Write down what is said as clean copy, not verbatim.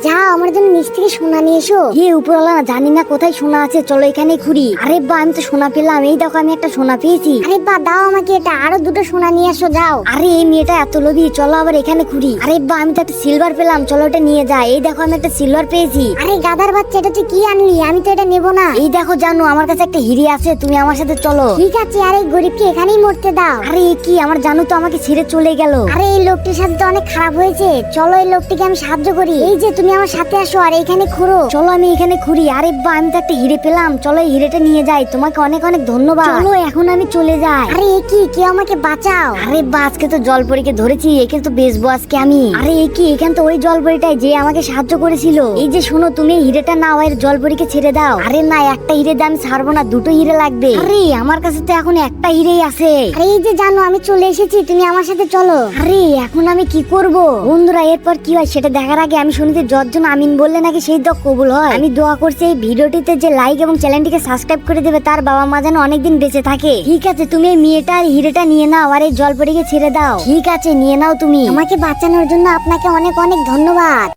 যাও আমার জন্য নিচ থেকে সোনা নিয়ে এসো। উপরওয়ালা না জানি না কোথায় সোনা আছে, চলো এখানে ঘুরি। আরে বা আমি তো সোনা পেলাম, এই দেখো আমি একটা সোনা পেয়েছি। আরে বা দাও আমাকে এটা, আরো দুটো সোনা নিয়ে আসো যাও। আরে এই মেয়েটা এত লোভী, চলো আবার এখানে ঘুরি। আরে বা আমি তো একটা সিলভার পেলাম, চলো ওটা নিয়ে যাই। এই দেখো আমি একটা সিলভার পেয়েছি। আরে গাদার বাচ্চা, এটা তুই কি আনলি? আমি তো এটা নেবো না। এই দেখো জানো আমার কাছে একটা হিরে আছে, তুমি আমার সাথে চলো। ঠিক আছে, আর এই গরিবকে এখানেই মরতে দাও। আরে এ কি, আমার জানো তো আমাকে ছেড়ে চলে গেল। আরে এই লোকটির সাথে তো অনেক খারাপ হয়েছে, চলো এই লোকটিকে আমি সাহায্য করি। এই যে তুমি আমার সাথে আসো আর এখানে ঘুরো। চলো আমি এখানে ঘুরি। আরে বা আমি তো একটা হিরে পেলাম, চলো এই হিরেটা নিয়ে যাই। তোমাকে অনেক অনেক ধন্যবাদ। চলো এখন আমি চলে যাই। আরে এ কি, কেউ আমাকে বাঁচাও। আরে বা আজকে তো জলপরীকে ধরেছি, একে তো বেচবো আজকে আমি। আরে এ কি, এখানে তো ওই জলপরীটাই যে আমাকে সাহায্য করেছিল। এই যে শোনো, তুমি এই হিরেটা নাও আর জলপরীকে ছেড়ে দাও। আরে না, একটা হিরে দিয়ে আমি ছাড়বো না, দুটো হিরে লাগবে। আরে আমার কাছে তো এখন একটা হিরেই আছে। আরে এই যে জানো আমি চলে এসেছি, তুমি আমার সাথে চলো। আরে এখন আমি কি করব বন্ধুরা, এরপর কি হয় সেটা দেখার আগে আমি শুনেছি যতজন আমিন বললে নাকি সেই দোয়া কবুল হয়। আমি দোয়া করছি এই ভিডিওটিতে যে লাইক এবং চ্যানেলটিকে সাবস্ক্রাইব করে দেবে তার বাবা মা যেন অনেকদিন বেঁচে থাকে। ঠিক আছে, তুমি এই মেয়েটা আর হিরেটা নিয়ে নাও আর এই জলপরীকে ছেড়ে দাও। ঠিক আছে, নিয়ে নাও তুমি। আমাকে বাঁচানোর জন্য আপনাকে অনেক অনেক ধন্যবাদ।